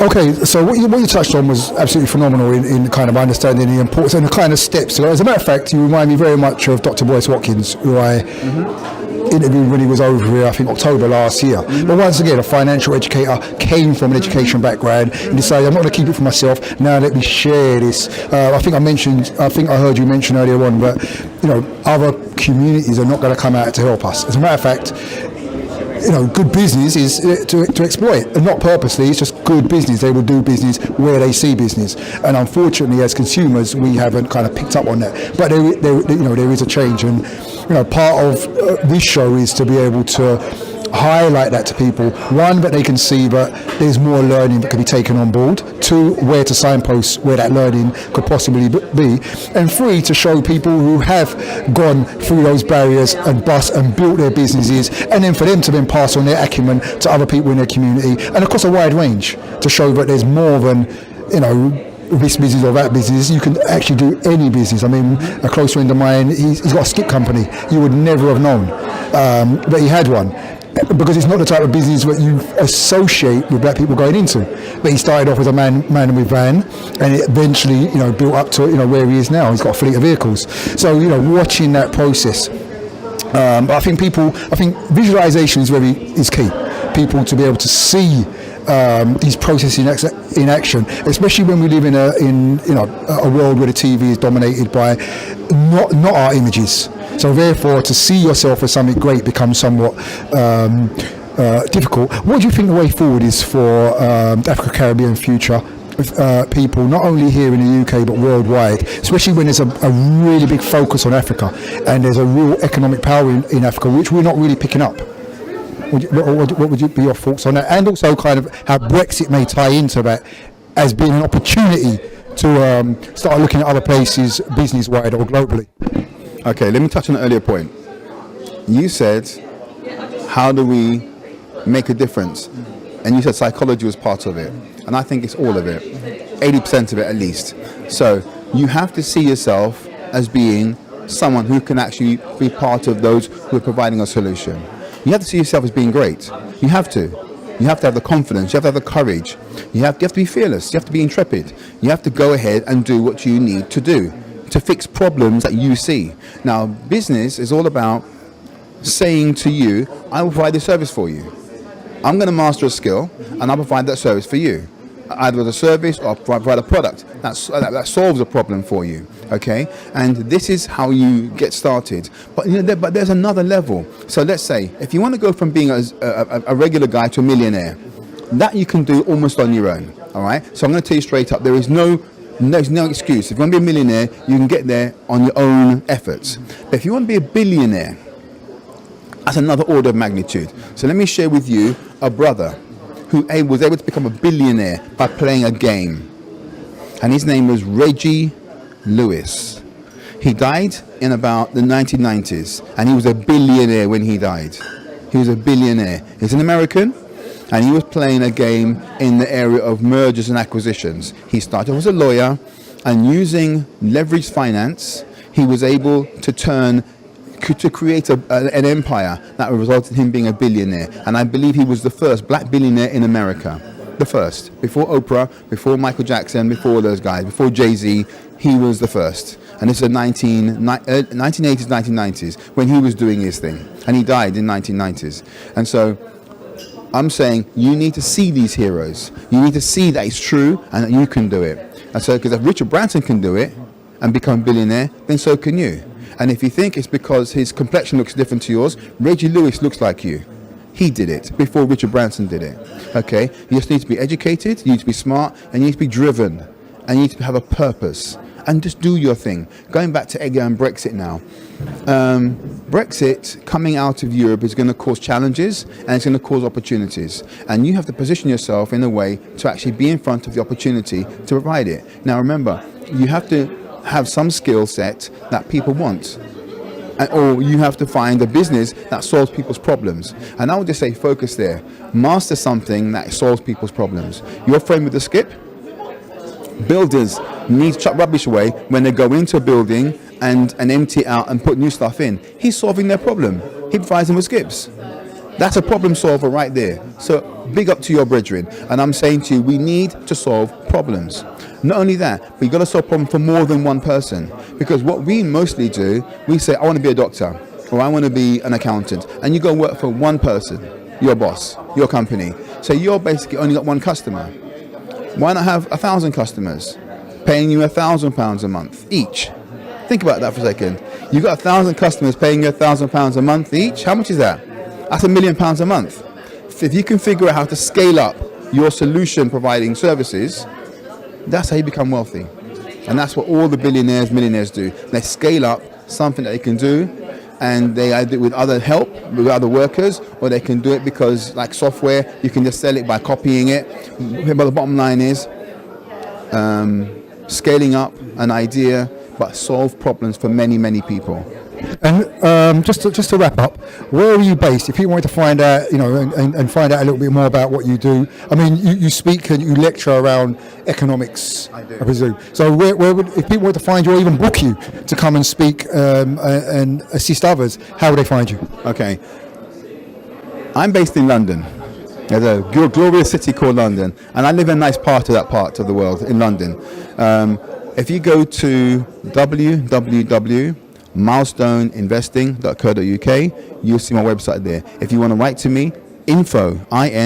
Okay, so what you touched on was absolutely phenomenal in kind of understanding the importance and the kind of steps. As a matter of fact, you remind me very much of Dr. Boyce Watkins, who I interviewed when he was over here, I think October last year. But once again, a financial educator, came from an education background and decided, I'm not going to keep it for myself, now let me share this. I think I heard you mention earlier on, but other communities are not going to come out to help us. As a matter of fact, good business is to exploit, and not purposely. It's just good business. They will do business where they see business, and unfortunately, as consumers, we haven't kind of picked up on that. But there is a change, and part of this show is to be able to highlight that to people. One, that they can see that there's more learning that can be taken on board. Two, where to signpost where that learning could possibly be. And three, to show people who have gone through those barriers and bust and built their businesses, and then for them to then pass on their acumen to other people in their community, and across a wide range, to show that there's more than this business or that business. You can actually do any business. I mean, a close friend of mine, he's got a skip company. You would never have known that he had one, because it's not the type of business that you associate with black people going into. But he started off as a man with van, and it eventually, built up to where he is now. He's got a fleet of vehicles. So, watching that process. But I think visualization is key. People to be able to see these processes in action, especially when we live in a world where the TV is dominated by not our images. So therefore, to see yourself as something great becomes somewhat difficult. What do you think the way forward is for the African-Caribbean future people, not only here in the UK but worldwide, especially when there's a really big focus on Africa, and there's a real economic power in Africa, which we're not really picking up? What would be your thoughts on that? And also kind of how Brexit may tie into that as being an opportunity to start looking at other places business-wide or globally. Okay, let me touch on an earlier point. You said, how do we make a difference? And you said psychology was part of it. And I think it's all of it, 80% of it at least. So you have to see yourself as being someone who can actually be part of those who are providing a solution. You have to see yourself as being great. You have to. You have to have the confidence. You have to have the courage. You have to be fearless. You have to be intrepid. You have to go ahead and do what you need to do to fix problems that you see. Now, business is all about saying to you, I will provide this service for you. I'm going to master a skill, and I'll provide that service for you, either as a service or provide a product that solves a problem for you. Okay, and this is how you get started. But but there's another level. So let's say if you want to go from being a regular guy to a millionaire, that you can do almost on your own. All right. So I'm going to tell you straight up, there's no excuse. If you want to be a millionaire, you can get there on your own efforts. But if you want to be a billionaire, that's another order of magnitude. So let me share with you a brother who was able to become a billionaire by playing a game. And his name was Reggie Lewis. He died in about the 1990s, and he was a billionaire when he died. He was a billionaire. He's an American, and he was playing a game in the area of mergers and acquisitions. He started as a lawyer, and using leveraged finance, he was able to create an empire that resulted in him being a billionaire. And I believe he was the first black billionaire in America. The first. Before Oprah, before Michael Jackson, before those guys, before Jay-Z, he was the first. And this is the 1980s, 1990s, when he was doing his thing. And he died in 1990s. And so I'm saying you need to see these heroes. You need to see that it's true and that you can do it. And so, because if Richard Branson can do it and become a billionaire, then so can you. And if you think it's because his complexion looks different to yours, Reggie Lewis looks like you. He did it before Richard Branson did it. Okay? You just need to be educated, you need to be smart, and you need to be driven. And you need to have a purpose. And just do your thing. Going back to Edgar and Brexit now. Brexit coming out of Europe is going to cause challenges, and it's going to cause opportunities. And you have to position yourself in a way to actually be in front of the opportunity to provide it. Now remember, you have to have some skill set that people want. Or you have to find a business that solves people's problems. And I would just say focus there. Master something that solves people's problems. Your friend with the skip? Builders need to chuck rubbish away when they go into a building and empty it out and put new stuff in. He's solving their problem. He provides them with skips. That's a problem solver right there. So big up to your brethren. And I'm saying to you, we need to solve problems. Not only that, but you've got to solve problems for more than one person. Because what we mostly do, we say, I want to be a doctor, or I want to be an accountant. And you go work for one person, your boss, your company. So you're basically only got one customer. Why not have 1,000 customers paying you £1,000 a month each? Think about that for a second. You've got 1,000 customers paying you £1,000 a month each. How much is that? That's £1 million a month. If you can figure out how to scale up your solution providing services, that's how you become wealthy. And that's what all the billionaires, millionaires do. They scale up something that they can do, and they either do it with other help, with other workers, or they can do it because, like software, you can just sell it by copying it. But the bottom line is scaling up an idea, but solve problems for many, many people. And just to wrap up, where are you based? If you wanted to find out, and find out a little bit more about what you do. I mean, you speak and you lecture around economics, I presume. So where would, if people wanted to find you or even book you to come and speak and assist others, how would they find you? Okay. I'm based in London. There's a glorious city called London, and I live in a nice part of the world, in London. If you go to www.milestoneinvesting.co.uk, you'll see my website there. If you want to write to me, info at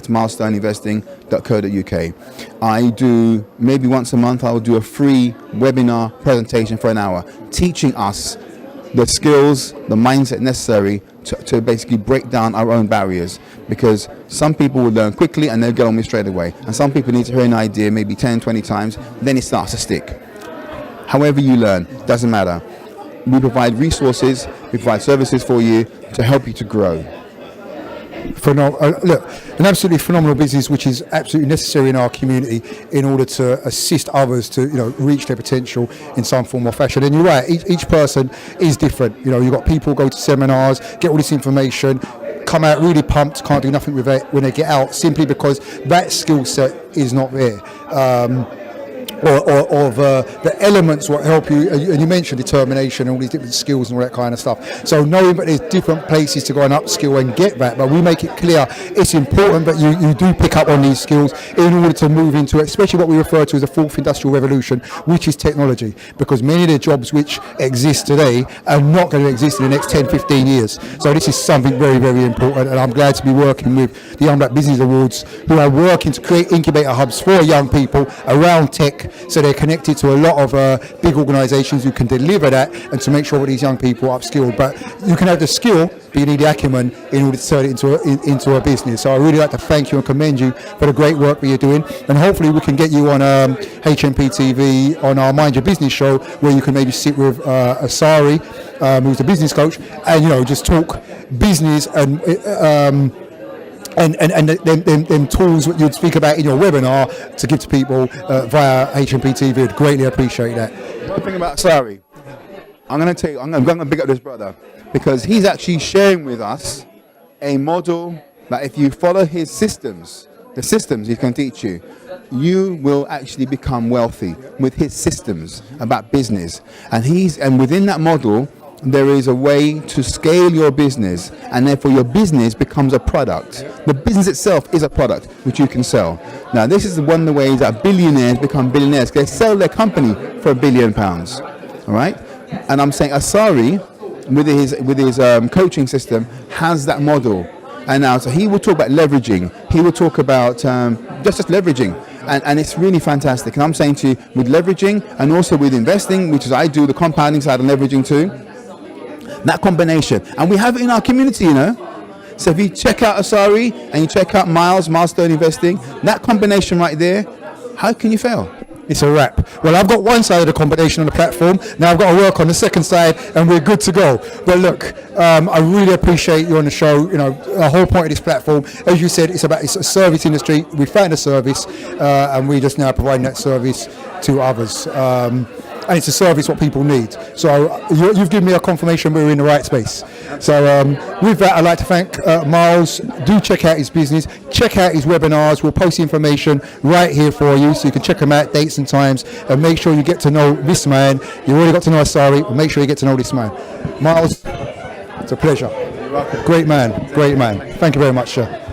milestoneinvesting.co.uk. I do, maybe once a month, I'll do a free webinar presentation for an hour, teaching us the skills, the mindset necessary to basically break down our own barriers, because some people will learn quickly and they'll get on with straight away, and some people need to hear an idea maybe 10, 20 times, then it starts to stick. However you learn, doesn't matter. We provide resources, we provide services for you to help you to grow. Look, an absolutely phenomenal business, which is absolutely necessary in our community in order to assist others to reach their potential in some form or fashion. And you're right, each person is different. You've got people go to seminars, get all this information, come out really pumped, can't do nothing with it when they get out, simply because that skill set is not there. Or the elements what help you, and you mentioned determination and all these different skills and all that kind of stuff. So knowing that there's different places to go and upskill and get that, but we make it clear it's important that you do pick up on these skills in order to move into, especially what we refer to as the fourth industrial revolution, which is technology, because many of the jobs which exist today are not going to exist in the next 10, 15 years. So this is something very, very important, and I'm glad to be working with the Young Black Business Awards, who are working to create incubator hubs for young people around tech, so they're connected to a lot of big organisations who can deliver that and to make sure that these young people are upskilled. But you can have the skill, but you need the acumen in order to turn it into a business. So I really like to thank you and commend you for the great work that you're doing, and hopefully we can get you on HMP TV on our Mind Your Business show, where you can maybe sit with Asari, who's a business coach, and just talk business and them tools that you'd speak about in your webinar to give to people via HMP TV. I'd greatly appreciate that. One thing about Asari, I'm going to tell you, I'm going to big up this brother, because he's actually sharing with us a model that if you follow his systems, the systems he can teach you, you will actually become wealthy with his systems about business. And within that model, there is a way to scale your business, and therefore your business becomes a product. The business itself is a product which you can sell. Now, this is one of the ways that billionaires become billionaires. They sell their company for £1 billion. All right, and I'm saying Asari, with his coaching system, has that model. And now, so he will talk about leveraging. He will talk about just leveraging. And it's really fantastic. And I'm saying to you, with leveraging and also with investing, which is I do the compounding side and leveraging too, that combination, and we have it in our community, So if you check out Asari and you check out Milestone Investing, that combination right there, how can you fail? It's a wrap. Well, I've got one side of the combination on the platform. Now I've got to work on the second side, and we're good to go. But look, I really appreciate you on the show. The whole point of this platform, as you said, it's a service industry. We found a service, and we just now providing that service to others. And it's a service what people need. So you've given me a confirmation we're in the right space. So with that, I'd like to thank Miles. Do check out his business. Check out his webinars. We'll post the information right here for you, so you can check them out, dates and times, and make sure you get to know this man. You already got to know Asari, but make sure you get to know this man. Miles, it's a pleasure. Great man. Thank you very much, sir.